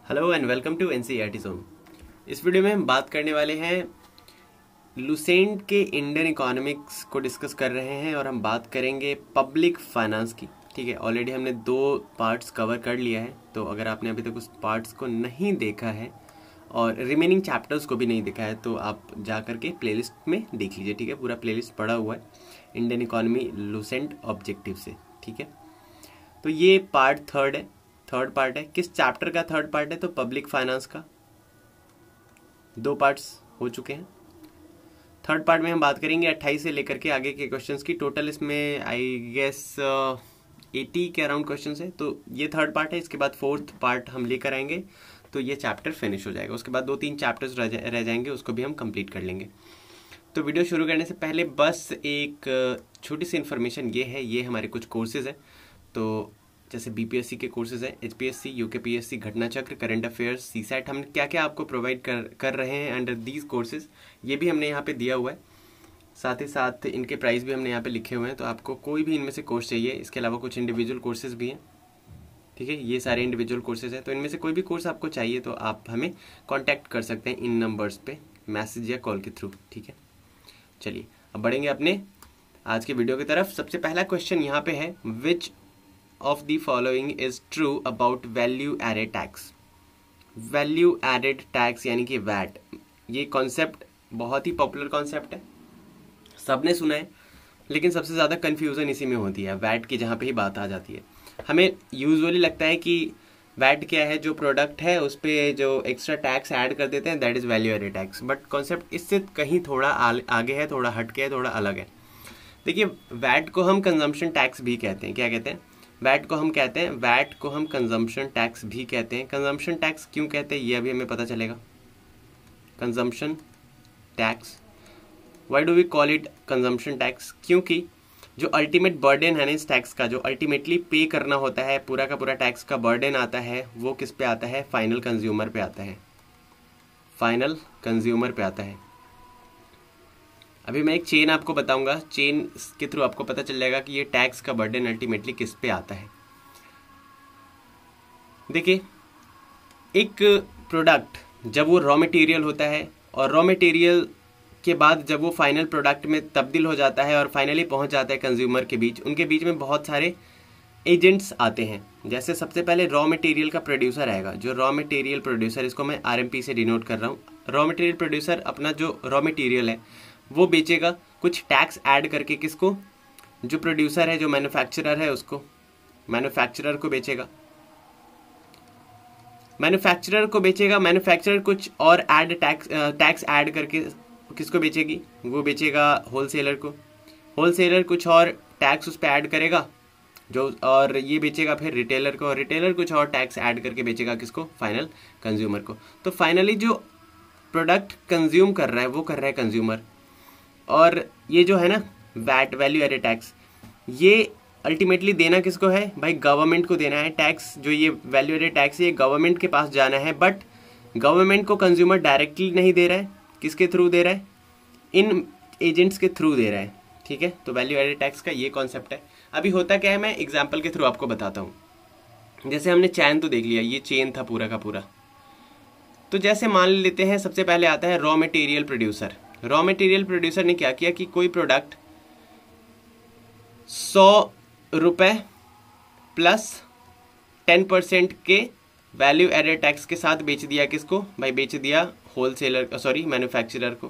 Hello and welcome to NCERT zone. इस video में हम बात करने वाले हैं लुसेंट के इंडियन इकोनॉमिक्स को डिस्कस कर रहे हैं और हम बात करेंगे पब्लिक फाइनेंस की। ठीक है, ऑलरेडी हमने 2 पार्ट्स कवर कर लिया है, तो अगर आपने अभी तक उस पार्ट्स को नहीं देखा है और रिमेनिंग चैप्टर्स को भी नहीं देखा है तो आप जा करके प्लेलिस्ट में देख लीजिए। ठीक है, पूरा प्लेलिस्ट पड़ा हुआ है इंडियन इकोनॉमी लुसेंट ऑब्जेक्टिव से। ठीक है, तो ये पार्ट थर्ड पार्ट है। किस चैप्टर का थर्ड पार्ट है? तो पब्लिक फाइनेंस का 2 पार्ट्स हो चुके हैं। थर्ड पार्ट में हम बात करेंगे 28 से लेकर के आगे के क्वेश्चंस की। टोटल इसमें आई गेस 80 के अराउंड क्वेश्चंस है। तो ये थर्ड पार्ट है, इसके बाद फोर्थ पार्ट हम लेकर आएंगे तो ये चैप्टर फिनिश हो जाएगा। उसके बाद 2-3 चैप्टर्स रह जाएंगे, उसको भी हम कंप्लीट कर लेंगे। तो वीडियो शुरू करने से पहले बस एक छोटी सी इन्फॉर्मेशन ये है, ये हमारे कुछ कोर्सेज हैं। तो जैसे बीपीएससी के कोर्सेज हैं, एचपीएससी, यूकेपीएससी, घटना चक्र, करंट अफेयर्स, सीसैट, हम क्या क्या आपको प्रोवाइड कर रहे हैं अंडर दीज कोर्सेज, ये भी हमने यहाँ पे दिया हुआ है। साथ ही साथ इनके प्राइस भी हमने यहाँ पे लिखे हुए हैं। तो आपको कोई भी इनमें से कोर्स चाहिए, इसके अलावा कुछ इंडिविजुअल कोर्सेज भी हैं। ठीक है, ये सारे इंडिविजुअल कोर्सेज हैं। तो इनमें से कोई भी कोर्स आपको चाहिए तो आप हमें कॉन्टैक्ट कर सकते हैं इन नंबर्स पे, मैसेज या कॉल के थ्रू। ठीक है, चलिए अब बढ़ेंगे अपने आज के वीडियो की तरफ। सबसे पहला क्वेश्चन यहाँ पे है, which of the following is true about value added tax। Value added tax यानी कि वैट, ये कॉन्सेप्ट बहुत ही पॉपुलर कॉन्सेप्ट है, सबने सुना है, लेकिन सबसे ज़्यादा कन्फ्यूज़न इसी में होती है, वैट की जहाँ पे ही बात आ जाती है। हमें यूजुअली लगता है कि वैट क्या है, जो प्रोडक्ट है उस पर जो एक्स्ट्रा टैक्स ऐड कर देते हैं, that is value added tax. But concept इससे कहीं थोड़ा आगे है, थोड़ा हट के है, थोड़ा अलग है। देखिए, वैट को हम कंजम्पशन टैक्स भी कहते हैं। क्या कहते हैं? वैट को हम कहते हैं, वैट को हम कंजम्पशन टैक्स भी कहते हैं। कंजम्पशन टैक्स क्यों कहते हैं ये अभी हमें पता चलेगा। Consumption tax, why do we call it consumption tax? क्योंकि जो अल्टीमेट बर्डन है ना इस टैक्स का, जो अल्टीमेटली पे करना होता है, पूरा का पूरा टैक्स का बर्डन आता है, वो किस पे आता है? फाइनल कंज्यूमर पे आता है। फाइनल कंज्यूमर पे आता है। अभी मैं एक चेन आपको बताऊंगा, चेन के थ्रू आपको पता चल जाएगा कि ये टैक्स का बर्डन अल्टीमेटली किस पे आता है। देखिए, एक प्रोडक्ट जब वो रॉ मटेरियल होता है और रॉ मटेरियल के बाद जब वो फाइनल प्रोडक्ट में तब्दील हो जाता है और फाइनली पहुंच जाता है कंज्यूमर के बीच, उनके बीच में बहुत सारे एजेंट्स आते हैं। जैसे सबसे पहले रॉ मटेरियल का प्रोड्यूसर आएगा, जो रॉ मटेरियल प्रोड्यूसर, इसको मैं आरएमपी से डिनोट कर रहा हूँ। रॉ मटेरियल प्रोड्यूसर अपना जो रॉ मटेरियल है वो बेचेगा, कुछ टैक्स ऐड करके किसको? जो प्रोड्यूसर है, जो मैन्युफैक्चरर है, उसको, मैन्युफैक्चरर को बेचेगा। मैन्युफैक्चरर कुछ और टैक्स ऐड करके किसको बेचेगी? वो बेचेगा होलसेलर को। होलसेलर कुछ और टैक्स उस पर ऐड करेगा जो, और ये बेचेगा फिर रिटेलर को, और रिटेलर कुछ और टैक्स ऐड करके बेचेगा किसको? फाइनल कंज्यूमर को। तो फाइनली जो प्रोडक्ट कंज्यूम कर रहा है वो कर रहा है कंज्यूमर। और ये जो है ना वैट, वैल्यू एडेड टैक्स, ये अल्टीमेटली देना किसको है भाई? गवर्नमेंट को देना है टैक्स। जो ये वैल्यू एडेड टैक्स है ये गवर्नमेंट के पास जाना है, बट गवर्नमेंट को कंज्यूमर डायरेक्टली नहीं दे रहा है। किसके थ्रू दे रहा है? इन एजेंट्स के थ्रू दे रहा है। ठीक है, तो वैल्यू एडेड टैक्स का ये कॉन्सेप्ट है। अभी होता क्या है, मैं एग्जाम्पल के थ्रू आपको बताता हूँ। जैसे हमने चैन तो देख लिया, ये चेन था पूरा का पूरा। तो जैसे मान लेते हैं सबसे पहले आता है raw material producer. Raw material producer ने क्या किया कि कोई प्रोडक्ट 100 रुपए प्लस 10% के वैल्यू एडेड टैक्स के साथ बेच दिया किसको भाई? बेच दिया होलसेलर, सॉरी मैन्युफैक्चरर को।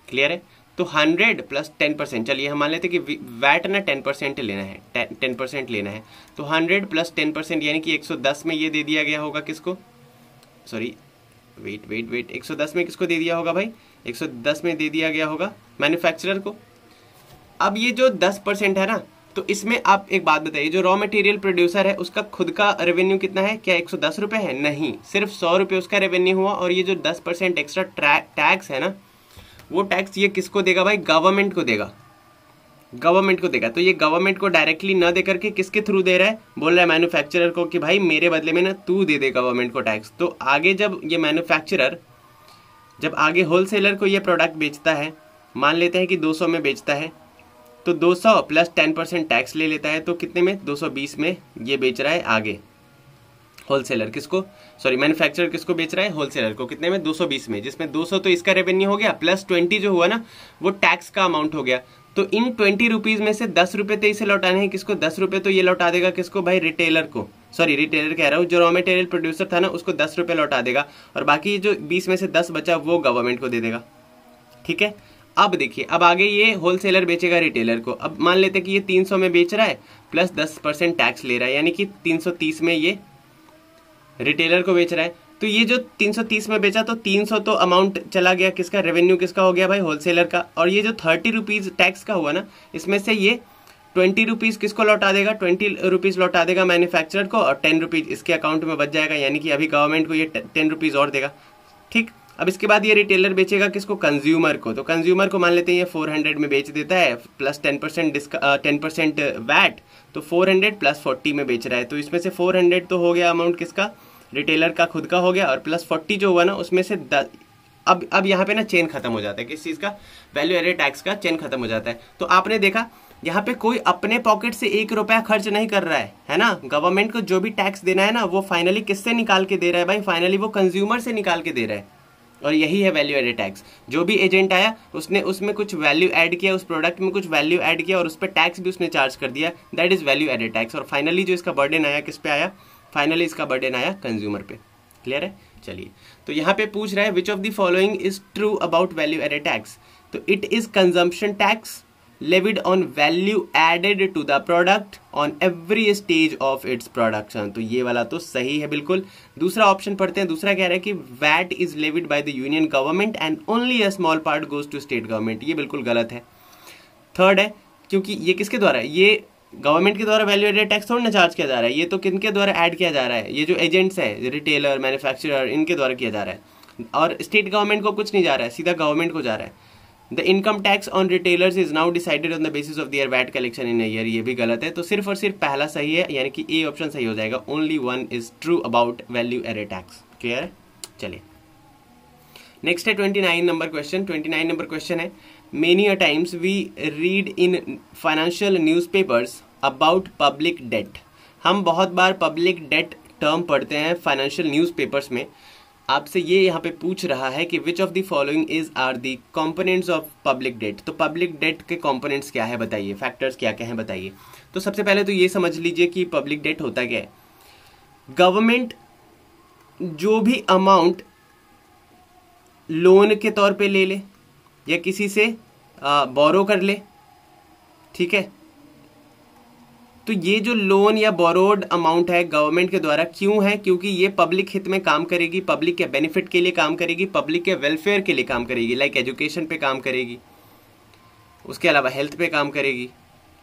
क्लियर है? तो 100 प्लस 10%, चलिए हम मान लेते हैं कि वैट ना 10% लेना है, 10% लेना है। तो 100 प्लस 10% यानी कि 110 में ये दे दिया गया होगा किसको? सॉरी, वेट 110 में किसको दे दिया होगा भाई? 110 में दे दिया गया होगा मैन्युफैक्चरर को। अब ये जो 10% है ना, तो इसमें आप एक बात बताइए, जो रॉ मटेरियल प्रोड्यूसर है उसका खुद का रेवेन्यू कितना है? क्या 110 रुपये है? नहीं, सिर्फ 100 रुपये उसका रेवेन्यू हुआ। और ये जो 10% एक्स्ट्रा टैक्स है ना, वो टैक्स ये किसको देगा भाई? गवर्नमेंट को देगा। गवर्नमेंट को देगा। तो ये गवर्नमेंट को डायरेक्टली न दे करके किसके थ्रू दे रहा है? बोल रहा है मैन्युफैक्चरर को कि भाई मेरे बदले में ना तू दे दे गवर्नमेंट को टैक्स। तो आगे जब ये मैन्युफैक्चरर जब आगे होलसेलर को ये प्रोडक्ट बेचता है, मान लेते हैं कि 200 में बेचता है, तो 200 प्लस 10% टैक्स ले लेता है। तो कितने में? 220 में ये बेच रहा है आगे होलसेलर किसको, सॉरी मैन्युफैक्चरर किसको बेच रहा है, होलसेलर को। कितने में, 220 में, जिसमें 200 तो इसका रेवेन्यू हो गया, प्लस 20 जो हुआ ना वो टैक्स का अमाउंट हो गया। तो इन 20 रुपीज में से 10 रुपए तो इसे लौटाने हैं, किसको, 10 रुपए तो ये लौटा देगा किसको भाई, रिटेलर को, सॉरी रिटेलर कह रहा हूँ, जो रॉ मटेरियल प्रोड्यूसर था ना उसको 10 रुपए लौटा देगा, और बाकी जो 20 में से 10 बचा वो गवर्नमेंट को दे देगा। ठीक है, अब देखिए, अब आगे ये होलसेलर बेचेगा रिटेलर को। अब मान लेते हैं कि ये 300 में बेच रहा है प्लस 10% टैक्स ले रहा है, यानी कि 330 में ये रिटेलर को बेच रहा है। तो ये जो 330 में बेचा तो 300 तो अमाउंट चला गया किसका, रेवेन्यू किसका हो गया भाई, होलसेलर का। और ये जो 30 रुपीज टैक्स का हुआ ना, इसमें से ये 20 रुपीज किसको लौटा देगा, 20 रुपीज लौटा देगा मैन्युफैक्चरर को, और 10 रुपीज इसके अकाउंट में बच जाएगा, यानी कि अभी गवर्नमेंट को ये 10 रुपीज और देगा। ठीक, अब इसके बाद ये रिटेलर बेचेगा किसको, कंज्यूमर को। तो कंज्यूमर को मान लेते हैं ये 400 में बेच देता है, प्लस 10% वैट, तो 400 प्लस 40 में बेच रहा है। तो इसमें से 400 तो हो गया अमाउंट किसका, रिटेलर का खुद का हो गया, और प्लस 40 जो हुआ ना उसमें से अब यहाँ पे ना चेन खत्म हो जाता है, किस चीज का, वैल्यू एडेड टैक्स का चेन खत्म हो जाता है। तो आपने देखा यहाँ पे कोई अपने पॉकेट से 1 रुपया खर्च नहीं कर रहा है ना। गवर्नमेंट को जो भी टैक्स देना है ना वो फाइनली किससे निकाल के दे रहा है भाई, फाइनली वो कंज्यूमर से निकाल के दे रहा है। और यही है वैल्यू एडेड टैक्स। जो भी एजेंट आया उसने उसमें कुछ वैल्यू ऐड किया, उस प्रोडक्ट में कुछ वैल्यू ऐड किया और उस पर टैक्स भी उसने चार्ज कर दिया, that is value added tax. और फाइनली जो इसका बर्डन आया किस पे आया, फाइनली इसका बर्डन आया कंज्यूमर पे। क्लियर है, चलिए। तो यहाँ पे पूछ रहा है which of the following is true about value added tax. तो it is consumption tax levied on value added to the product on every stage of its production। तो ये वाला तो सही है बिल्कुल। दूसरा ऑप्शन पढ़ते हैं, दूसरा कह रहा है कि VAT is levied by the union government and only a small part goes to state government। ये बिल्कुल गलत है। थर्ड है, क्योंकि ये किसके द्वारा, ये गवर्नमेंट के द्वारा वैल्यू एडेड टैक्स थोड़ा ना चार्ज किया जा रहा है, ये तो किनके द्वारा ऐड किया जा रहा है, ये जो एजेंट्स है, रिटेलर, मैन्युफैक्चरर, इनके द्वारा किया जा रहा है। और स्टेट गवर्नमेंट को कुछ नहीं जा रहा है, सीधा गवर्नमेंट को जा रहा है। The income tax on retailers is now decided on the basis of their VAT collection in a year। ये भी गलत है। तो सिर्फ और सिर्फ पहला सही है, यानी कि ए ऑप्शन सही हो जाएगा। Only one is true about value added tax। Clear है, चलिए नेक्स्ट है 29 नंबर क्वेश्चन। 29 नंबर क्वेश्चन है, many a times we read in financial newspapers about public debt. हम बहुत बार पब्लिक डेट टर्म पढ़ते हैं फाइनेंशियल न्यूज़पेपर्स में। आपसे ये यहाँ पे पूछ रहा है कि which of the following is are the components of public debt. तो पब्लिक डेट के कंपोनेंट्स क्या है बताइए, फैक्टर्स क्या क्या हैं बताइए। तो सबसे पहले तो ये समझ लीजिए कि पब्लिक डेट होता क्या है। गवर्नमेंट जो भी अमाउंट लोन के तौर पे ले ले या किसी से बोरो कर ले, ठीक है, तो ये जो लोन या बोरोड अमाउंट है गवर्नमेंट के द्वारा, क्यों है, क्योंकि ये पब्लिक हित में काम करेगी, पब्लिक के बेनिफिट के लिए काम करेगी, पब्लिक के वेलफेयर के लिए काम करेगी, लाइक एजुकेशन पे काम करेगी, उसके अलावा हेल्थ पे काम करेगी,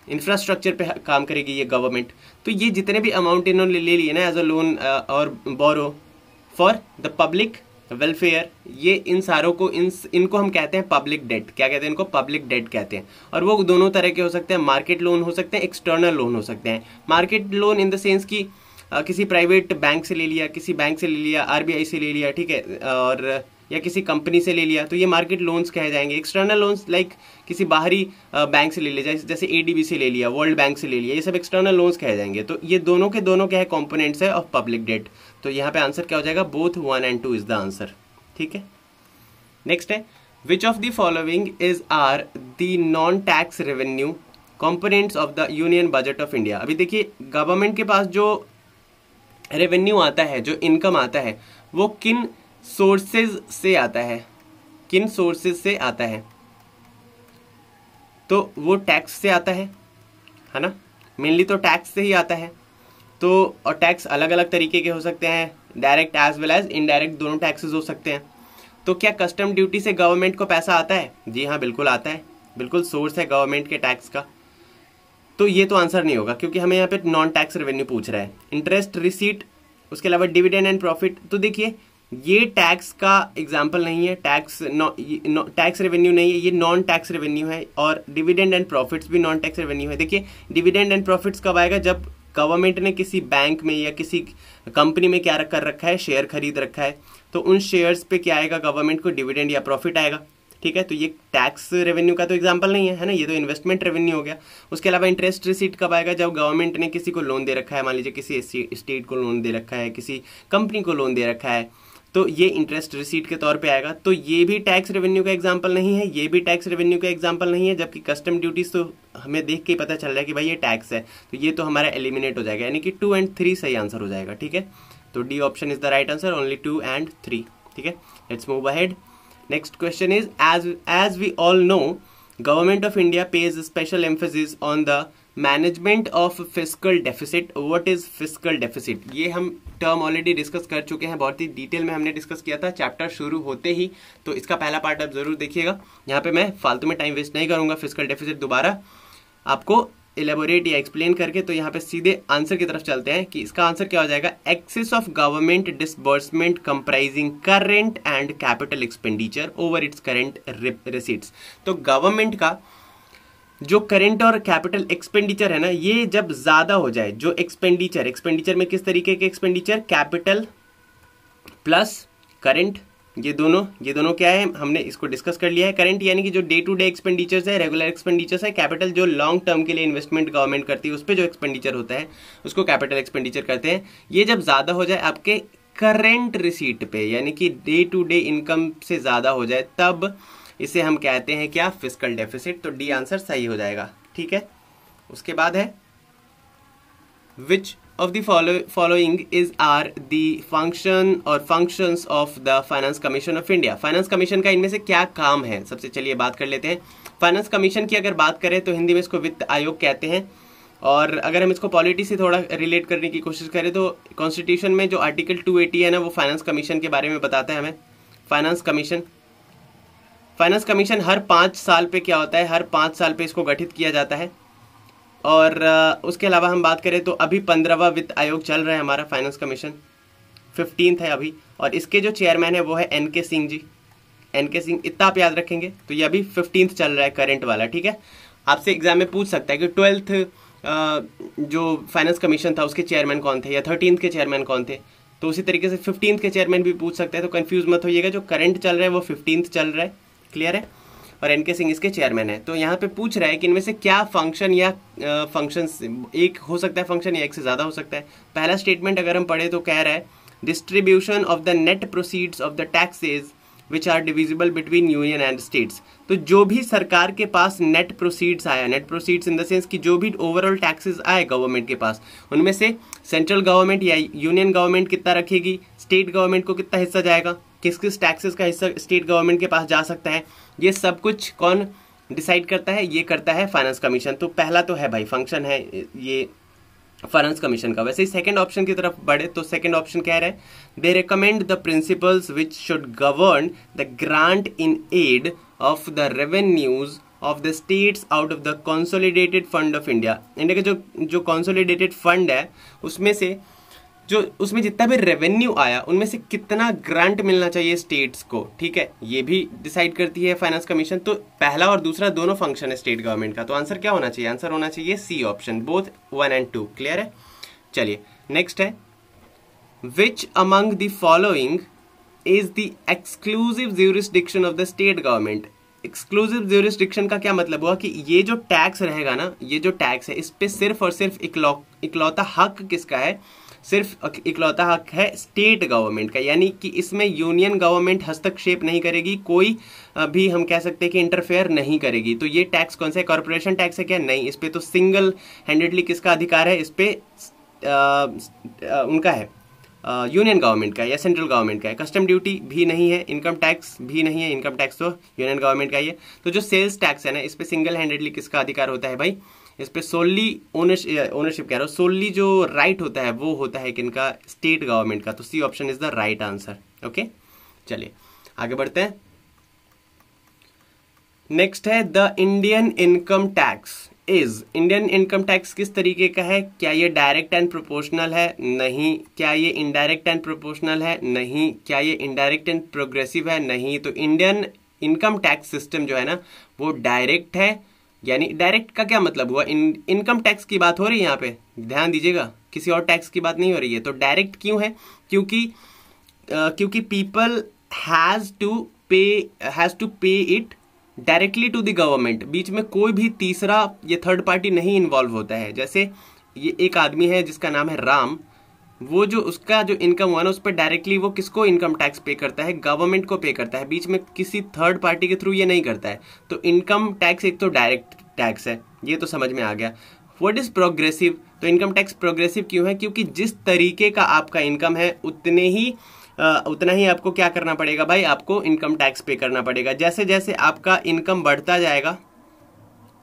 इंफ्रास्ट्रक्चर पे काम करेगी ये गवर्नमेंट। तो ये जितने भी अमाउंट इन्होंने ले लिए ना एज अ लोन और बोरो फॉर द पब्लिक वेलफेयर, ये इन सारों को इनको हम कहते हैं पब्लिक डेट। क्या कहते हैं इनको, पब्लिक डेट कहते हैं। और वो दोनों तरह के हो सकते हैं, मार्केट लोन हो सकते हैं, एक्सटर्नल लोन हो सकते हैं। Market loan in the sense कि किसी प्राइवेट बैंक से ले लिया, किसी बैंक से ले लिया, आरबीआई से ले लिया, ठीक है, और या किसी कंपनी से ले लिया, तो ये मार्केट लोन्स कहे जाएंगे। एक्सटर्नल लोन्स लाइक किसी बाहरी बैंक से ले लिया, जैसे एडीबी से ले लिया, वर्ल्ड बैंक से ले लिया, ये सब एक्सटर्नल लोन्स कहे जाएंगे। तो ये दोनों के दोनों क्या है, कॉम्पोनेंट्स है ऑफ पब्लिक डेट। तो यहाँ पे आंसर क्या हो जाएगा, both 1 and 2 is the answer. ठीक है, नेक्स्ट है, which of the following is are the non tax revenue components of the union budget of India. अभी देखिए, गवर्नमेंट के पास जो रेवेन्यू आता है, जो इनकम आता है, वो किन सोर्सेज से आता है, किन सोर्सेज से आता है, तो वो टैक्स से आता है ना, मेनली तो टैक्स से ही आता है। तो और टैक्स अलग अलग तरीके के हो सकते हैं, direct as well as indirect, दोनों टैक्सेस हो सकते हैं। तो क्या कस्टम ड्यूटी से गवर्नमेंट को पैसा आता है? जी हाँ, बिल्कुल आता है, बिल्कुल सोर्स है गवर्नमेंट के टैक्स का। तो ये तो आंसर नहीं होगा, क्योंकि हमें यहाँ पे नॉन टैक्स रेवेन्यू पूछ रहा है। इंटरेस्ट रिसीट, उसके अलावा डिविडेंड एंड प्रॉफिट, तो देखिए ये टैक्स का एग्जाम्पल नहीं है, टैक्स रेवेन्यू नहीं है, ये नॉन टैक्स रेवेन्यू है। और डिविडेंड एंड प्रॉफिट्स भी नॉन टैक्स रेवेन्यू है। देखिए, डिविडेंड एंड प्रॉफिट्स कब आएगा, जब गवर्नमेंट ने किसी बैंक में या किसी कंपनी में क्या कर रखा है, शेयर खरीद रखा है, तो उन शेयर्स पे क्या आएगा, गवर्नमेंट को डिविडेंड या प्रॉफिट आएगा। ठीक है। तो ये टैक्स रेवेन्यू का तो एग्जांपल नहीं है, है ना, ये तो इन्वेस्टमेंट रेवेन्यू हो गया। उसके अलावा इंटरेस्ट रिसीट कब आएगा? जब गवर्नमेंट ने किसी को लोन दे रखा है, मान लीजिए किसी स्टेट को लोन दे रखा है, किसी कंपनी को लोन दे रखा है, तो ये इंटरेस्ट रिसीट के तौर पे आएगा। तो ये भी टैक्स रेवेन्यू का एग्जांपल नहीं है, ये भी टैक्स रेवेन्यू का एग्जांपल नहीं है, जबकि कस्टम ड्यूटीज तो हमें देख के ही पता चल रहा है कि भाई ये टैक्स है, तो ये तो हमारा एलिमिनेट हो जाएगा, यानी कि 2 और 3 सही आंसर हो जाएगा। ठीक है, तो D option is the right answer, only 2 और 3। ठीक है, let's move ahead. Next question is, as we all know, Government of India pays special emphasis on the management of fiscal deficit. What is fiscal deficit? ये हम term already discuss कर चुके हैं, बहुत ही detail में हमने डिस्कस किया था चैप्टर शुरू होते ही, तो इसका पहला पार्ट आप जरूर देखिएगा। यहाँ पे मैं फालतू में टाइम वेस्ट नहीं करूंगा फिस्कल डेफिसिट दोबारा आपको इलेबोरेट या एक्सप्लेन करके। तो यहाँ पे सीधे आंसर की तरफ चलते हैं कि इसका आंसर क्या हो जाएगा? Excess of government disbursement comprising current and capital expenditure over its current receipts. तो गवर्नमेंट का जो करेंट और कैपिटल एक्सपेंडिचर है ना, ये जब ज्यादा हो जाए, जो एक्सपेंडिचर में किस तरीके के एक्सपेंडिचर? कैपिटल प्लस करेंट, ये दोनों क्या है, हमने इसको डिस्कस कर लिया है। करेंट यानी कि जो डे टू डे एक्सपेंडिचर्स है, रेगुलर एक्सपेंडिचर्स है। कैपिटल जो लॉन्ग टर्म के लिए इन्वेस्टमेंट गवर्नमेंट करती है, उस पर जो एक्सपेंडिचर होता है उसको कैपिटल एक्सपेंडिचर कहते हैं। ये जब ज्यादा हो जाए आपके करेंट रिसीट पे, यानी कि डे टू डे इनकम से ज्यादा हो जाए, तब इसे हम कहते हैं क्या? Fiscal deficit. तो डी आंसर सही हो जाएगा। ठीक है, उसके बाद है which of the following is are the function or functions of the finance commission of India. Finance commission का इनमें से क्या काम है? सबसे चलिए बात कर लेते हैं। फाइनेंस कमीशन की अगर बात करें तो हिंदी में इसको वित्त आयोग कहते हैं, और अगर हम इसको पॉलिटी से थोड़ा रिलेट करने की कोशिश करें तो कॉन्स्टिट्यूशन में जो आर्टिकल 280 है ना, वो फाइनेंस कमीशन के बारे में बताता है हमें। फाइनेंस कमीशन हर 5 साल पे क्या होता है? हर 5 साल पे इसको गठित किया जाता है। और उसके अलावा हम बात करें तो अभी 15वां वित्त आयोग चल रहा है हमारा, फाइनेंस कमीशन 15th है अभी, और इसके जो चेयरमैन है वो है एन के सिंह जी। एन के सिंह, इतना आप याद रखेंगे। तो ये अभी 15th चल रहा है, करंट वाला। ठीक है, आपसे एग्जाम में पूछ सकता है कि 12th जो फाइनेंस कमीशन था उसके चेयरमैन कौन थे, या 13th के चेयरमैन कौन थे। तो उसी तरीके से 15th के चेयरमैन भी पूछ सकते हैं, तो कंफ्यूज मत होइएगा। जो करंट चल रहा है वो 15th चल रहा है, क्लियर है, और एन के सिंह इसके चेयरमैन है। तो यहाँ पे पूछ रहा है कि इनमें से क्या फंक्शन या फंक्शंस, एक हो सकता है फंक्शन या एक से ज्यादा हो सकता है। पहला स्टेटमेंट अगर हम पढ़े तो कह रहा है distribution of the net proceeds of the taxes which are divisible between union and states. तो जो भी सरकार के पास नेट प्रोसीड्स आया, net proceeds in the sense कि जो भी ओवरऑल टैक्सेस आए गवर्नमेंट के पास, उनमें से सेंट्रल गवर्नमेंट या यूनियन गवर्नमेंट कितना रखेगी, स्टेट गवर्नमेंट को कितना हिस्सा जाएगा, किस किस टैक्सेस का हिस्सा स्टेट गवर्नमेंट के पास जा सकता है, ये सब कुछ कौन डिसाइड करता है? ये करता है फाइनेंस कमीशन। तो पहला तो है भाई फंक्शन है ये फाइनेंस कमीशन का। वैसे ही सेकंड ऑप्शन की तरफ बढ़े तो सेकंड ऑप्शन कह रहा है they recommend the principles which should govern the grant in aid of the revenues of the states out of the consolidated fund of India. India का जो कंसोलिडेटेड फंड है उसमें जितना भी रेवेन्यू आया उनमें से कितना ग्रांट मिलना चाहिए स्टेट्स को। ठीक है, ये भी डिसाइड करती है फाइनेंस कमीशन। तो पहला और दूसरा दोनों फंक्शन है स्टेट गवर्नमेंट का। तो आंसर क्या होना चाहिए? आंसर होना चाहिए सी ऑप्शन, बोथ 1 और 2। क्लियर है, चलिए नेक्स्ट है which among the following is the exclusive jurisdiction of the state government. Exclusive jurisdiction का क्या मतलब हुआ कि ये जो टैक्स रहेगा ना, ये जो टैक्स है, इस पे सिर्फ और सिर्फ इकलौता हक किसका है? सिर्फ इकलौता हक है स्टेट गवर्नमेंट का, यानी कि इसमें यूनियन गवर्नमेंट हस्तक्षेप नहीं करेगी, कोई भी हम कह सकते हैं कि इंटरफेयर नहीं करेगी। तो ये टैक्स कौन सा है? कॉर्पोरेशन टैक्स है क्या? नहीं, इस पे तो सिंगल हैंडेडली किसका अधिकार है? इस पे उनका है, यूनियन गवर्नमेंट का या सेंट्रल गवर्नमेंट का है। कस्टम ड्यूटी भी नहीं है, इनकम टैक्स भी नहीं है, इनकम टैक्स तो यूनियन गवर्नमेंट का ही है। तो जो सेल्स टैक्स है ना, इस पे सिंगल हैंडेडली किसका अधिकार होता है भाई? इस पे सोली ओनरशिप कह रहा हूँ, सोली जो राइट होता है वो होता है किनका? स्टेट गवर्नमेंट का। तो C option is the right answer. Okay, चलिए आगे बढ़ते हैं। नेक्स्ट है the Indian income tax is. Indian income tax किस तरीके का है? क्या ये डायरेक्ट एंड प्रोपोर्शनल है? नहीं। क्या ये इनडायरेक्ट एंड प्रोपोर्शनल है? नहीं। क्या ये इनडायरेक्ट एंड प्रोग्रेसिव है? नहीं। तो इंडियन इनकम टैक्स सिस्टम जो है ना, वो डायरेक्ट है। यानी डायरेक्ट का क्या मतलब हुआ? इनकम टैक्स की बात हो रही है यहाँ पे, ध्यान दीजिएगा, किसी और टैक्स की बात नहीं हो रही है। तो डायरेक्ट क्यों है? क्योंकि people has to pay it directly to the government. बीच में कोई भी तीसरा ये थर्ड पार्टी नहीं इन्वॉल्व होता है। जैसे ये एक आदमी है जिसका नाम है राम, वो जो उसका जो इनकम हुआ ना उस पर डायरेक्टली वो किसको इनकम टैक्स पे करता है, गवर्नमेंट को पे करता है, बीच में किसी थर्ड पार्टी के थ्रू ये नहीं करता है। तो इनकम टैक्स एक तो डायरेक्ट टैक्स है, ये तो समझ में आ गया। What is progressive? तो इनकम टैक्स प्रोग्रेसिव क्यों है? क्योंकि जिस तरीके का आपका इनकम है उतना ही आपको क्या करना पड़ेगा भाई, आपको इनकम टैक्स पे करना पड़ेगा। जैसे जैसे आपका इनकम बढ़ता जाएगा,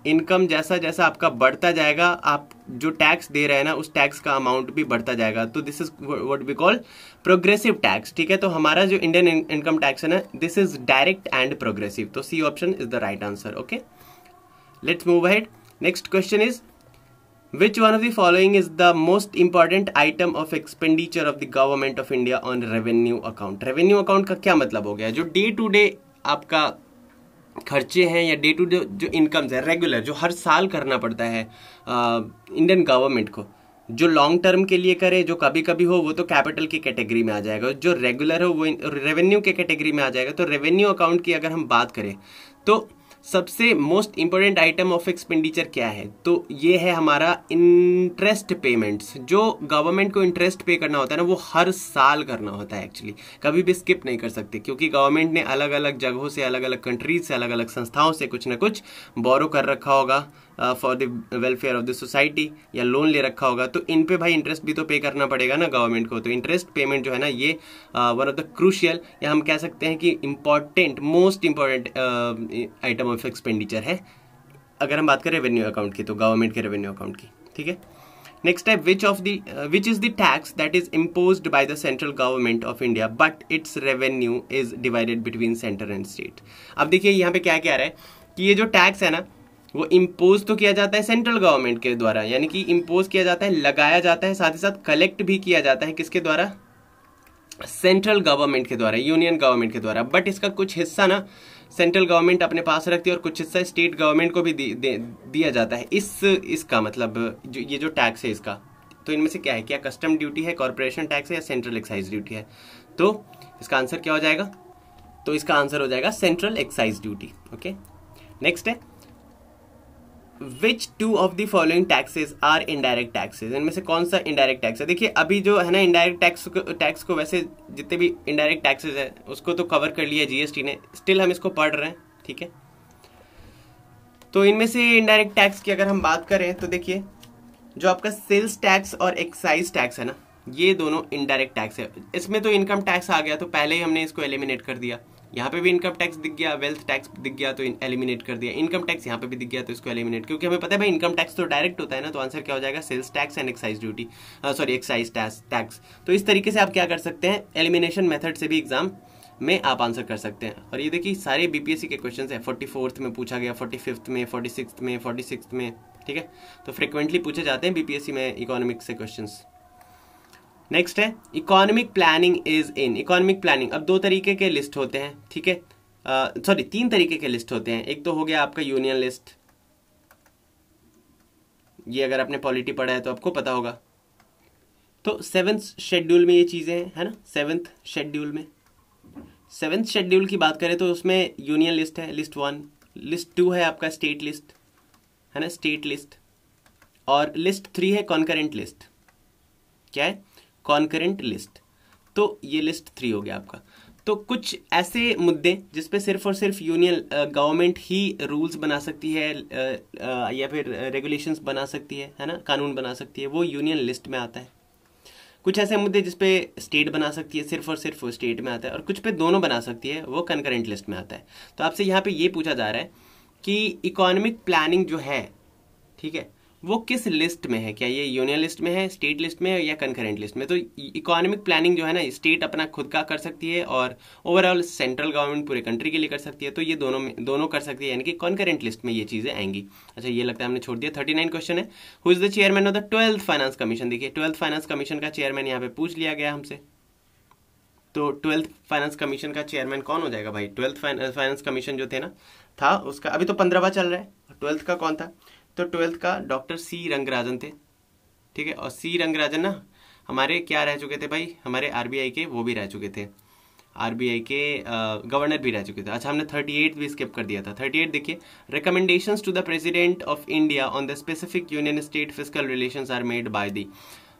इनकम जैसा जैसा आपका बढ़ता जाएगा, आप जो टैक्स दे रहे हैं ना उस टैक्स का अमाउंट भी बढ़ता जाएगा। तो this is what we call progressive tax. ठीक है, तो हमारा जो इंडियन इनकम टैक्स है ना, this is direct and progressive. तो C option is the right answer. Okay, let's move ahead. Next question is Which one of the following is the most important item of expenditure of the government of India on revenue account? Revenue account का क्या मतलब हो गया? जो day to day आपका खर्चे हैं या डे टू डे जो इनकम्स है रेगुलर, जो हर साल करना पड़ता है इंडियन गवर्नमेंट को, जो लॉन्ग टर्म के लिए करे, जो कभी कभी हो, वो तो कैपिटल की कैटेगरी में आ जाएगा। जो रेगुलर हो वो रेवेन्यू के कैटेगरी में आ जाएगा। तो रेवेन्यू अकाउंट की अगर हम बात करें तो सबसे most important item of expenditure क्या है? तो ये है हमारा इंटरेस्ट पेमेंट्स। जो गवर्नमेंट को इंटरेस्ट पे करना होता है ना वो हर साल करना होता है एक्चुअली, कभी भी स्किप नहीं कर सकते, क्योंकि गवर्नमेंट ने अलग अलग जगहों से, अलग अलग कंट्रीज से, अलग अलग संस्थाओं से कुछ ना कुछ बोरो कर रखा होगा for the welfare of the society, या लोन ले रखा होगा। तो इन पे भाई इंटरेस्ट भी तो पे करना पड़ेगा ना गवर्नमेंट को। तो इंटरेस्ट पेमेंट जो है ना ये वन ऑफ द क्रूशियल, या हम कह सकते हैं कि important, most important item of expenditure है अगर हम बात करें रेवेन्यू अकाउंट की, तो गवर्नमेंट के रेवेन्यू अकाउंट की। ठीक है, नेक्स्ट है which is the tax that is imposed bye the central government of India but it's revenue is divided between centre and state. अब देखिए यहाँ पे क्या क्या रहा है कि ये जो टैक्स है ना वो इम्पोज तो किया जाता है सेंट्रल गवर्नमेंट के द्वारा, यानी कि इम्पोज किया जाता है, लगाया जाता है, साथ ही साथ कलेक्ट भी किया जाता है किसके द्वारा? सेंट्रल गवर्नमेंट के द्वारा, यूनियन गवर्नमेंट के द्वारा। बट इसका कुछ हिस्सा ना सेंट्रल गवर्नमेंट अपने पास रखती है और कुछ हिस्सा स्टेट गवर्नमेंट को भी दिया जाता है। इसका मतलब जो ये जो टैक्स है इसका, तो इनमें से क्या है? क्या कस्टम ड्यूटी है, कॉर्पोरेशन टैक्स है, या सेंट्रल एक्साइज ड्यूटी है? तो इसका आंसर क्या हो जाएगा? तो इसका आंसर हो जाएगा central excise duty. Okay, next है Which two of the following taxes are indirect taxes? इनमें से कौन सा इनडायरेक्ट टैक्स है? देखिए अभी जो है ना इनडायरेक्ट टैक्स को वैसे जितने भी इनडायरेक्ट टैक्सेस है उसको तो कवर कर लिया जीएसटी ने, स्टिल हम इसको पढ़ रहे हैं। ठीक है, तो इनमें से इनडायरेक्ट टैक्स की अगर हम बात करें तो देखिए जो आपका सेल्स टैक्स और एक्साइज टैक्स है ना, ये दोनों इनडायरेक्ट टैक्स है। इसमें तो इनकम टैक्स आ गया तो पहले ही हमने इसको एलिमिनेट कर दिया। यहाँ पे भी इनकम टैक्स दिख गया, वेल्थ टैक्स दिख गया तो एलिमिनेट कर दिया, इनकम टैक्स यहाँ पे भी दिख गया तो इसको एलिमिनेट, क्योंकि हमें पता है भाई इनकम टैक्स तो डायरेक्ट होता है ना। तो आंसर क्या हो जाएगा? Sales tax and excise duty, sorry excise tax. तो इस तरीके से आप क्या कर सकते हैं, एलिमिनेशन मेथड से भी एग्जाम में आप आंसर कर सकते हैं। और ये देखिए सारे बीपीएससी के क्वेश्चन है, 44th में पूछा गया, 45th में, 46th में, 46th में। ठीक है, तो फ्रिक्वेंटली पूछे जाते हैं बीपीएससी में इकोनॉमिक्स से क्वेश्चंस। नेक्स्ट है economic planning is in. Economic planning अब दो तरीके के लिस्ट होते हैं। ठीक है, सॉरी 3 तरीके के लिस्ट होते हैं। एक तो हो गया आपका यूनियन लिस्ट, ये अगर आपने पॉलिटी पढ़ा है तो आपको पता होगा। तो 7th शेड्यूल में ये चीजें हैं, है ना। 7th शेड्यूल में, 7th शेड्यूल की बात करें तो उसमें यूनियन लिस्ट है, लिस्ट 1। लिस्ट 2 है आपका स्टेट लिस्ट, है ना, स्टेट लिस्ट। और लिस्ट 3 है कॉन्करेंट लिस्ट। क्या है? Concurrent list. तो ये लिस्ट 3 हो गया आपका। तो कुछ ऐसे मुद्दे जिसपे सिर्फ और सिर्फ यूनियन गवर्नमेंट ही रूल्स बना सकती है या फिर रेगुलेशंस बना सकती है ना, कानून बना सकती है, वो यूनियन लिस्ट में आता है। कुछ ऐसे मुद्दे जिसपे स्टेट बना सकती है, सिर्फ और सिर्फ वो स्टेट में आता है। और कुछ पे दोनों बना सकती है, वो कंकरेंट लिस्ट में आता है। तो आपसे यहाँ पे ये पूछा जा रहा है कि इकोनॉमिक प्लानिंग जो है, ठीक है, वो किस लिस्ट में है? क्या ये यूनियन लिस्ट में है, स्टेट लिस्ट में है, या कंकरेंट लिस्ट में? तो इकोनॉमिक प्लानिंग जो है ना, स्टेट अपना खुद का कर सकती है और ओवरऑल सेंट्रल गवर्नमेंट पूरे कंट्री के लिए कर सकती है। तो ये दोनों कर सकती है, यानी कि कंकरेंट लिस्ट में ये चीजें आएंगी। अच्छा, ये लगता है हमने छोड़ दिया। 39 क्वेश्चन है, who is the chairman of the 12th finance commission. देखिए 12th फाइनेंस कमीशन का चेयरमैन यहाँ पे पूछ लिया गया हमसे। तो 12th फाइनेंस कमीशन का चेयरमैन कौन हो जाएगा भाई? 12th फाइनेंस कमीशन जो थे ना, था उसका अभी तो 15वां चल रहा है। 12th का कौन था? तो 12th का डॉक्टर सी रंगराजन थे। ठीक है, और सी रंगराजन ना हमारे क्या रह चुके थे भाई? हमारे आरबीआई के वो भी रह चुके थे। आरबीआई के गवर्नर भी रह चुके थे। अच्छा, हमने 38 भी स्किप कर दिया था। 38 देखिए, recommendations to the president of India on the specific union state fiscal relations are made by the.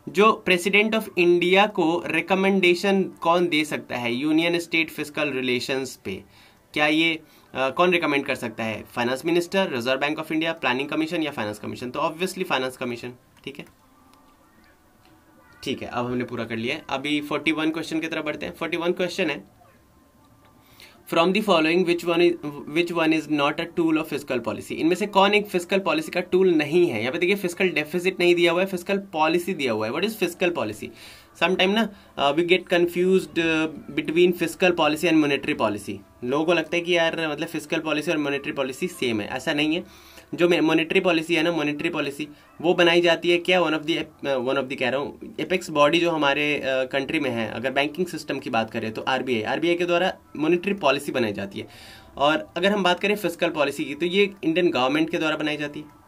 जो प्रेसिडेंट ऑफ इंडिया को रिकमेंडेशन कौन दे सकता है यूनियन स्टेट फिस्कल रिलेशंस पे, क्या ये कौन रिकमेंड कर सकता है? Finance minister, reserve bank of India, planning commission या फाइनेंस कमीशन? तो ऑब्वियसली फाइनेंस कमीशन। ठीक है, ठीक है, अब हमने पूरा कर लिया है। अभी 41 क्वेश्चन की तरफ बढ़ते हैं। 41 क्वेश्चन है, from the following which one is not a tool of fiscal policy. इनमें से कौन एक फिस्कल पॉलिसी का टूल नहीं है? यहाँ पे देखिए, फिस्कल डेफिसिट नहीं दिया हुआ है, फिस्कल पॉलिसी दिया हुआ है। What is fiscal policy? Sometime ना we get confused between fiscal policy and monetary policy. लोगों को लगता है कि यार मतलब फिस्कल पॉलिसी और मॉनेटरी पॉलिसी सेम है। ऐसा नहीं है। जो मॉनेटरी पॉलिसी है ना, मॉनेटरी पॉलिसी वो बनाई जाती है क्या, वन ऑफ दी कह रहा हूँ, एपेक्स बॉडी जो हमारे कंट्री में है, अगर बैंकिंग सिस्टम की बात करें तो आरबीआई के द्वारा मॉनेटरी पॉलिसी बनाई जाती है। और अगर हम बात करें फिस्कल पॉलिसी की, तो ये इंडियन गवर्नमेंट के द्वारा बनाई जाती है।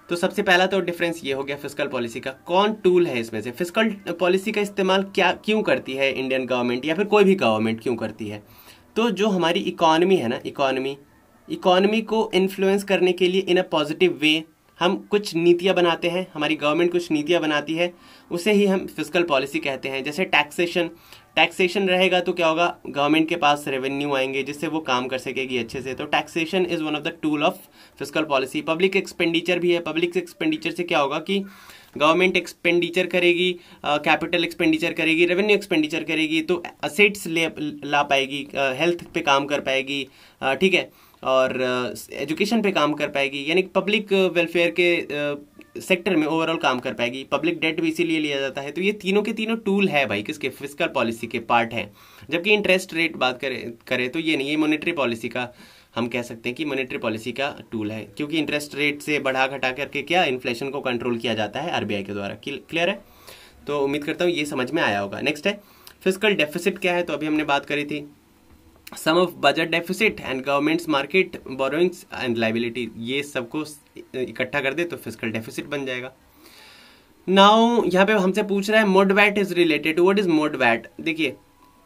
तो सबसे पहला तो डिफरेंस ये हो गया फिस्कल पॉलिसी का। कौन टूल है इसमें से? फिस्कल पॉलिसी का इस्तेमाल क्यों करती है इंडियन गवर्नमेंट या फिर कोई भी गवर्नमेंट क्यों करती है? तो जो हमारी इकोनॉमी है ना, इकोनॉमी को इन्फ्लुएंस करने के लिए इन अ पॉजिटिव वे हम कुछ नीतियां बनाते हैं, हमारी गवर्नमेंट कुछ नीतियां बनाती है, उसे ही हम फिस्कल पॉलिसी कहते हैं। जैसे टैक्सेशन रहेगा तो क्या होगा, गवर्नमेंट के पास रेवेन्यू आएंगे जिससे वो काम कर सकेगी अच्छे से। तो taxation is one of the tool of fiscal policy. Public expenditure भी है। पब्लिक एक्सपेंडिचर से क्या होगा कि गवर्नमेंट एक्सपेंडिचर करेगी, कैपिटल एक्सपेंडिचर करेगी, रेवेन्यू एक्सपेंडिचर करेगी, तो असेट्स ला पाएगी, हेल्थ पे काम कर पाएगी, ठीक है, और एजुकेशन पे काम कर पाएगी, यानी पब्लिक वेलफेयर के सेक्टर में ओवरऑल काम कर पाएगी। पब्लिक डेट भी इसीलिए लिया जाता है। तो ये तीनों के तीनों टूल है भाई, किसके? फिस्कल पॉलिसी के पार्ट है। जबकि इंटरेस्ट रेट बात करें तो ये नहीं, ये मॉनेटरी पॉलिसी का हम कह सकते हैं कि मॉनेटरी पॉलिसी का टूल है, क्योंकि इंटरेस्ट रेट से बढ़ा घटा करके क्या इन्फ्लेशन को कंट्रोल किया जाता है आरबीआई के द्वारा। क्लियर है? तो उम्मीद करता हूँ ये समझ में आया होगा। नेक्स्ट है फिस्कल डेफिसिट क्या है, तो अभी हमने बात करी थी, sum of budget deficit and government's market borrowings and liability, ये सबको इकट्ठा कर दे तो फिस्कल डेफिसिट बन जाएगा। नाउ यहाँ पे हमसे पूछ रहा है mode VAT is related to, what is mode VAT? देखिए,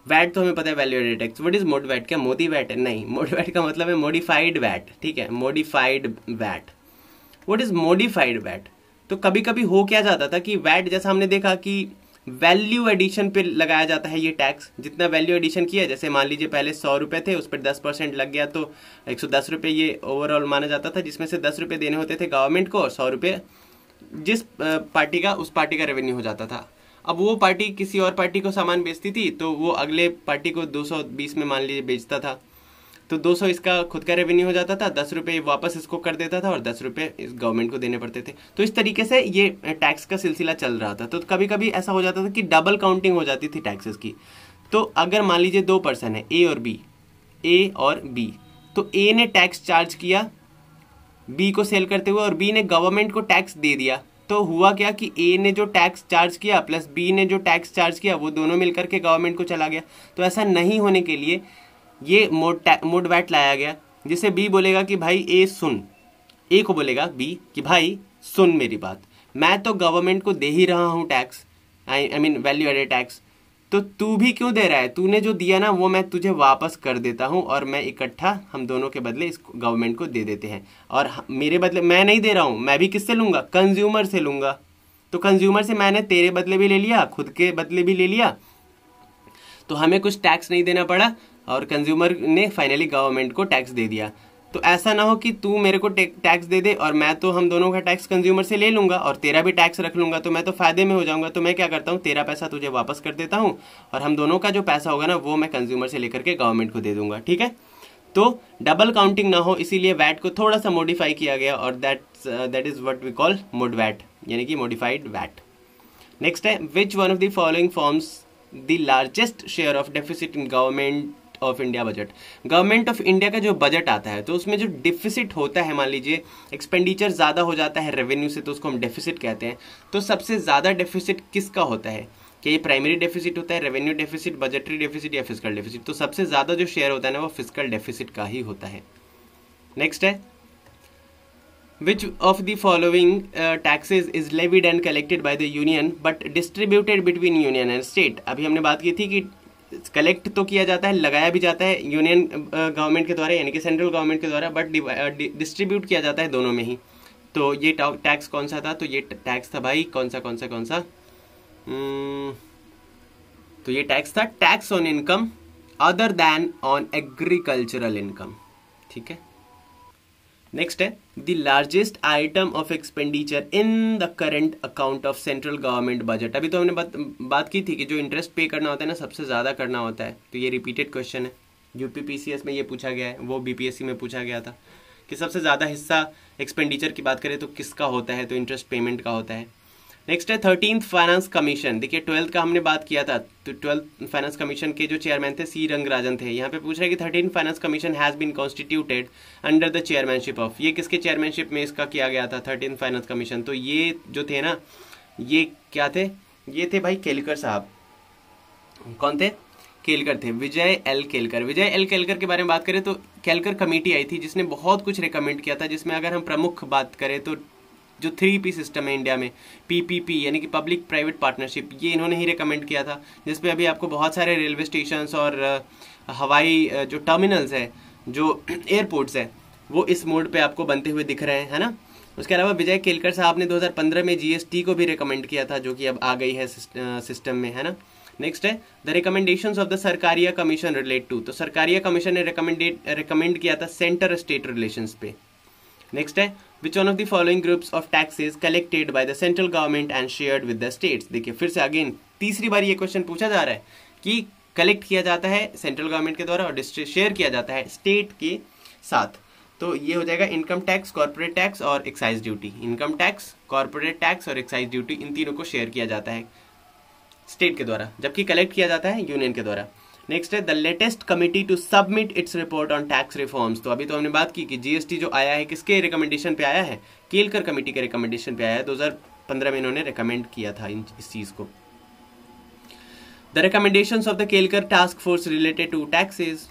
वैट तो हमें पता है, value added tax. What is mode VAT? क्या मोदी वैट है? नहीं, मोड वैट का मतलब है मॉडिफाइड वैट। ठीक है, modified VAT. What is modified VAT? तो कभी कभी हो क्या जाता था कि वैट, जैसा हमने देखा कि वैल्यू एडिशन पे लगाया जाता है ये टैक्स। जितना वैल्यू एडिशन किया, जैसे मान लीजिए पहले 100 रुपए थे, उस पर 10% लग गया तो 110 रुपए ये ओवरऑल माना जाता था, जिसमें से 10 रुपए देने होते थे गवर्नमेंट को और 100 रुपए जिस पार्टी का, उस पार्टी का रेवेन्यू हो जाता था। अब वो पार्टी किसी और पार्टी को सामान बेचती थी तो वो अगले पार्टी को 220 में मान लीजिए बेचता था, तो 200 इसका खुद का रेवेन्यू हो जाता था, 10 रुपए वापस इसको कर देता था और 10 रुपए इस गवर्नमेंट को देने पड़ते थे। तो इस तरीके से ये टैक्स का सिलसिला चल रहा था। तो कभी कभी ऐसा हो जाता था कि डबल काउंटिंग हो जाती थी टैक्सेस की। तो अगर मान लीजिए 2 पर्सन है, ए और बी, तो ए ने टैक्स चार्ज किया बी को सेल करते हुए और बी ने गवर्नमेंट को टैक्स दे दिया। तो हुआ क्या कि ए ने जो टैक्स चार्ज किया प्लस बी ने जो टैक्स चार्ज किया वो दोनों मिलकर के गवर्नमेंट को चला गया। तो ऐसा नहीं होने के लिए ये मोड वैट लाया गया, जिसे बी बोलेगा कि भाई ए सुन, ए को बोलेगा बी कि भाई सुन मेरी बात, मैं तो गवर्नमेंट को दे ही रहा हूँ tax, I mean value added tax, तो तू भी क्यों दे रहा है? तूने जो दिया ना वो मैं तुझे वापस कर देता हूँ और मैं इकट्ठा हम दोनों के बदले इस गवर्नमेंट को दे देते हैं। और मेरे बदले मैं नहीं दे रहा हूँ, मैं भी किससे लूंगा? कंज्यूमर से लूंगा। तो कंज्यूमर से मैंने तेरे बदले भी ले लिया, खुद के बदले भी ले लिया, तो हमें कुछ टैक्स नहीं देना पड़ा और कंज्यूमर ने फाइनली गवर्नमेंट को टैक्स दे दिया। तो ऐसा ना हो कि तू मेरे को टैक्स दे दे और मैं तो हम दोनों का टैक्स कंज्यूमर से ले लूंगा और तेरा भी टैक्स रख लूंगा, तो मैं तो फायदे में हो जाऊंगा। तो मैं क्या करता हूँ, तेरा पैसा तुझे वापस कर देता हूँ और हम दोनों का जो पैसा होगा ना वो मैं कंज्यूमर से लेकर के गवर्नमेंट को दे दूंगा। ठीक है, तो डबल काउंटिंग ना हो इसीलिए वैट को थोड़ा सा मॉडिफाई किया गया और that is what we call mode VAT, यानी कि मॉडिफाइड वैट। नेक्स्ट है, which one of the following forms the largest share of deficit in government of India budget? Government of India का जो बजट आता है तो उसमें जो डिफिसिट होता है, मान लीजिए एक्सपेंडिचर ज्यादा हो जाता है रेवेन्यू से, तो उसको हम डेफिसिट कहते हैं। तो सबसे ज्यादा डेफिसिट किसका होता है? क्या ये प्राइमरी डेफिसिट होता है, रेवेन्यू डेफिसिट, बजटरी डेफिसिट या फिस्कल डेफिसिट? तो सबसे ज्यादा जो शेयर होता है ना वो फिस्कल डेफिसिट का ही होता है। नेक्स्ट है, Which of the following taxes is levied and collected by the union but distributed between union and state? अभी हमने बात की थी कि कलेक्ट तो किया जाता है, लगाया भी जाता है यूनियन गवर्नमेंट के द्वारा यानी कि सेंट्रल गवर्नमेंट के द्वारा, बट डिस्ट्रीब्यूट किया जाता है दोनों में ही। तो ये टैक्स कौन सा था? तो ये टैक्स था भाई कौन सा तो ये टैक्स था tax on income other than on agricultural income. ठीक है, नेक्स्ट है the largest item of expenditure in the current account of central government budget. अभी तो हमने बात की थी कि जो इंटरेस्ट पे करना होता है ना सबसे ज्यादा करना होता है, तो ये रिपीटेड क्वेश्चन है, यूपीपीसीएस में ये पूछा गया है, वो बीपीएससी में पूछा गया था कि सबसे ज्यादा हिस्सा एक्सपेंडिचर की बात करें तो किसका होता है, तो इंटरेस्ट पेमेंट का होता है। नेक्स्ट है 13th फाइनेंस कमीशन। देखिए 12th का हमने बात किया था, तो 12th फाइनेंस कमीशन के जो चेयरमैन थे सी रंगराजन थे। यहाँ पे पूछ रहे हैं कि 13th finance commission has been constituted under the chairmanship of, ये किसके चेयरमैनशिप में इसका किया गया था 13th फाइनेंस कमीशन? तो ये जो थे ना, ये क्या थे? ये थे भाई केलकर साहब। कौन थे? केलकर थे, विजय एल केलकर। विजय एल केलकर के बारे में बात करें तो केलकर कमेटी आई थी जिसने बहुत कुछ रिकमेंड किया था, जिसमें अगर हम प्रमुख बात करें तो जो 3P सिस्टम है इंडिया में, PPP यानी कि पब्लिक प्राइवेट पार्टनरशिप, ये इन्होंने ही रिकमेंड किया था, जिसपे अभी आपको बहुत सारे रेलवे स्टेशंस और हवाई जो टर्मिनल्स है, जो एयरपोर्ट्स है, वो इस मोड पे आपको बनते हुए दिख रहे हैं, है ना। उसके अलावा विजय केलकर साहब ने 2015 में GST को भी रिकमेंड किया था, जो कि अब आ गई है सिस्टम में, है ना। नेक्स्ट है the recommendations of the Sarkaria commission relate to, तो सरकारिया कमीशन ने रिकमेंड किया था सेंटर स्टेट रिलेशंस पे। नेक्स्ट है which one of the following groups of taxes collected by the central government and shared with the states. देखिए फिर से again तीसरी बार ये क्वेश्चन पूछा जा रहा है कि कलेक्ट किया जाता है सेंट्रल गवर्नमेंट के द्वारा और शेयर किया जाता है स्टेट के साथ। तो ये हो जाएगा इनकम टैक्स, कॉर्पोरेट टैक्स और excise duty. Income tax, corporate tax और एक्साइज ड्यूटी, इन तीनों को शेयर किया जाता है स्टेट के द्वारा, जबकि कलेक्ट किया जाता है यूनियन के द्वारा। नेक्स्ट है the latest committee to submit its report on tax reforms. तो अभी तो हमने बात की कि GST जो आया है किसके रिकमेंडेशन पे आया है? केलकर कमेटी के रिकमेंडेशन पे आया है। 2015 में इन्होंने रिकमेंड किया था इस चीज को। The recommendations of the Kelkar task force related to taxes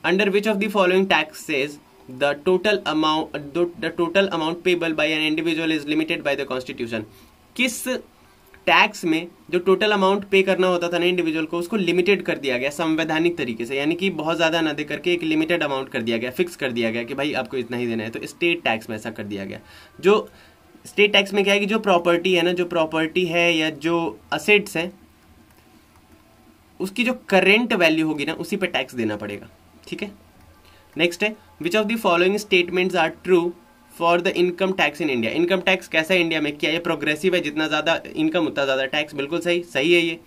under which of the following taxes the total amount payable by an individual is limited by the constitution. किस टैक्स में जो टोटल अमाउंट पे करना होता था ना इंडिविजुअल को, उसको लिमिटेड कर दिया गया संवैधानिक तरीके से, यानी कि बहुत ज्यादा ना दे करके एक लिमिटेड अमाउंट कर दिया गया, फिक्स कर दिया गया कि भाई आपको इतना ही देना है। तो स्टेट टैक्स में ऐसा कर दिया गया। जो स्टेट टैक्स में क्या है कि जो प्रॉपर्टी है ना, जो प्रॉपर्टी है या जो असेट्स है, उसकी जो करेंट वैल्यू होगी ना, उसी पे टैक्स देना पड़ेगा। ठीक है, नेक्स्ट है which of the following statements are true for the income tax in India. Income tax कैसा है इंडिया में? क्या ये प्रोग्रेसिव है, जितना ज्यादा इनकम उतना ज्यादा टैक्स? बिल्कुल सही है ये।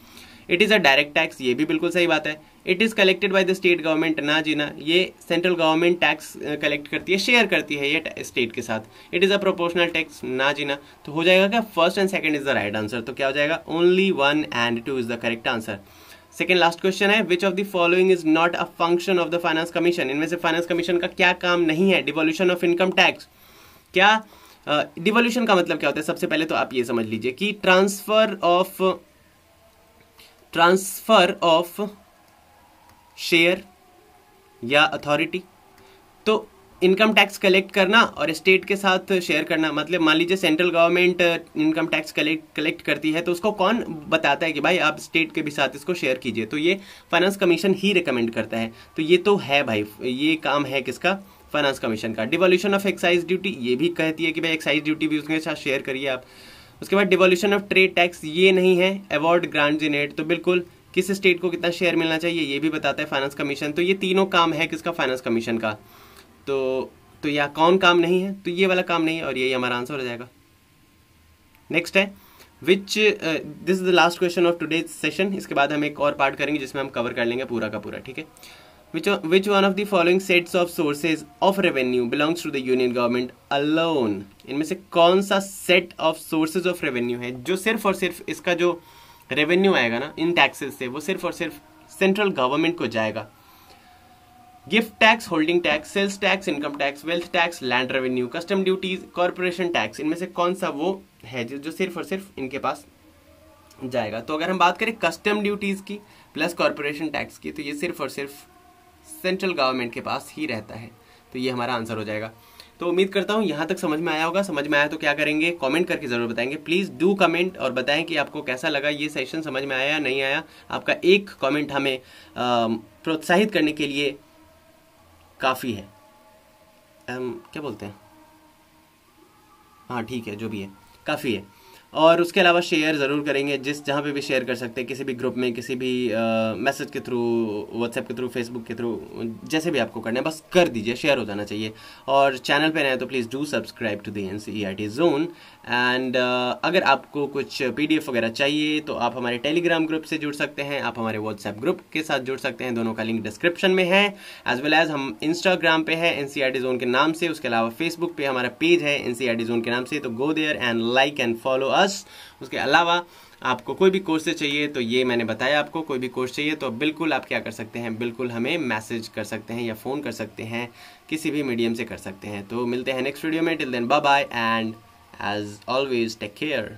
It is a direct tax, ये भी बिल्कुल सही बात है। It is collected by the state government, ना जी ना, ये सेंट्रल गवर्नमेंट टैक्स कलेक्ट करती है, शेयर करती है ये स्टेट के साथ। It is a proportional tax, ना जी ना। तो हो जाएगा क्या? First and second is the right answer. तो क्या हो जाएगा? Only 1 and 2 is the correct answer. Second last question है which of the following is not a function of the finance commission. इनमें से फाइनेंस कमीशन का क्या काम नहीं है? Devolution of income tax. क्या डिवोल्यूशन का मतलब क्या होता है? सबसे पहले तो आप ये समझ लीजिए कि ट्रांसफर ऑफ शेयर या अथॉरिटी। तो इनकम टैक्स कलेक्ट करना और स्टेट के साथ शेयर करना, मतलब मान लीजिए central government income tax collect करती है, तो उसको कौन बताता है कि भाई आप स्टेट के भी साथ इसको शेयर कीजिए? तो ये फाइनेंस कमीशन ही रिकमेंड करता है। तो ये तो है भाई, ये काम है किसका? फाइनेंस कमीशन का। डिवोल्यूशन ऑफ एक्साइज ड्यूटी, ये भी कहती है कि भाई एक्साइज ड्यूटी भी उसके साथ शेयर करिए आप। उसके बाद डिवोल्यूशन ऑफ ट्रेड टैक्स, ये नहीं है। अवॉर्ड ग्रांट्स इन एड, तो बिल्कुल किस स्टेट को कितना शेयर मिलना चाहिए ये भी बताता है फाइनेंस कमीशन। तो ये तीनों काम है किसका? फाइनेंस कमीशन का। तो यह कौन काम नहीं है? तो ये वाला काम नहीं है, और यही हमारा आंसर हो जाएगा। नेक्स्ट है which this is the last question of today's session. इसके बाद हम एक और पार्ट करेंगे जिसमें हम कवर कर लेंगे पूरा का पूरा। ठीक है, which one of the following sets of sources of revenue belongs to the union government alone। इनमें से कौन सा set of sources of revenue है जो सिर्फ और सिर्फ इसका जो रेवेन्यू आएगा ना इन टैक्सेस से, वो सिर्फ और सिर्फ सेंट्रल गवर्नमेंट को जाएगा? Gift tax, holding tax, sales tax, income tax, wealth tax, land revenue, custom duties, corporation tax. इनमें से कौन सा वो है जो सिर्फ और सिर्फ इनके पास जाएगा? तो अगर हम बात करें कस्टम ड्यूटीज की प्लस कॉर्पोरेशन टैक्स की, तो ये सिर्फ और सिर्फ सेंट्रल गवर्नमेंट के पास ही रहता है। तो ये हमारा आंसर हो जाएगा। तो उम्मीद करता हूँ यहाँ तक समझ में आया होगा। समझ में आया तो क्या करेंगे, कमेंट करके ज़रूर बताएंगे। प्लीज़ डू कमेंट और बताएं कि आपको कैसा लगा ये सेशन, समझ में आया या नहीं आया। आपका एक कमेंट हमें प्रोत्साहित करने के लिए काफ़ी है। क्या बोलते हैं, हाँ ठीक है, जो भी है काफ़ी है। और उसके अलावा शेयर ज़रूर करेंगे, जहाँ पे भी शेयर कर सकते हैं, किसी भी ग्रुप में, किसी भी मैसेज के थ्रू, व्हाट्सएप के थ्रू, फेसबुक के थ्रू, जैसे भी आपको करना है बस कर दीजिए, शेयर हो जाना चाहिए। और चैनल पे नए तो please do subscribe to the NCERT zone. And अगर आपको कुछ PDF वगैरह चाहिए तो आप हमारे टेलीग्राम ग्रुप से जुड़ सकते हैं, आप हमारे व्हाट्सएप ग्रुप के साथ जुड़ सकते हैं, दोनों का लिंक डिस्क्रिप्शन में है। एज वेल एज हम इंस्टाग्राम पे है NCERT जोन के नाम से, उसके अलावा फेसबुक पे हमारा पेज है NCERT जोन के नाम से, तो go there and like and follow us. उसके अलावा आपको कोई भी कोर्स चाहिए तो ये मैंने बताया, आपको कोई भी कोर्स चाहिए तो बिल्कुल आप क्या कर सकते हैं, बिल्कुल हमें मैसेज कर सकते हैं या फ़ोन कर सकते हैं, किसी भी मीडियम से कर सकते हैं। तो मिलते हैं नेक्स्ट वीडियो में, till then bye bye and as always take care.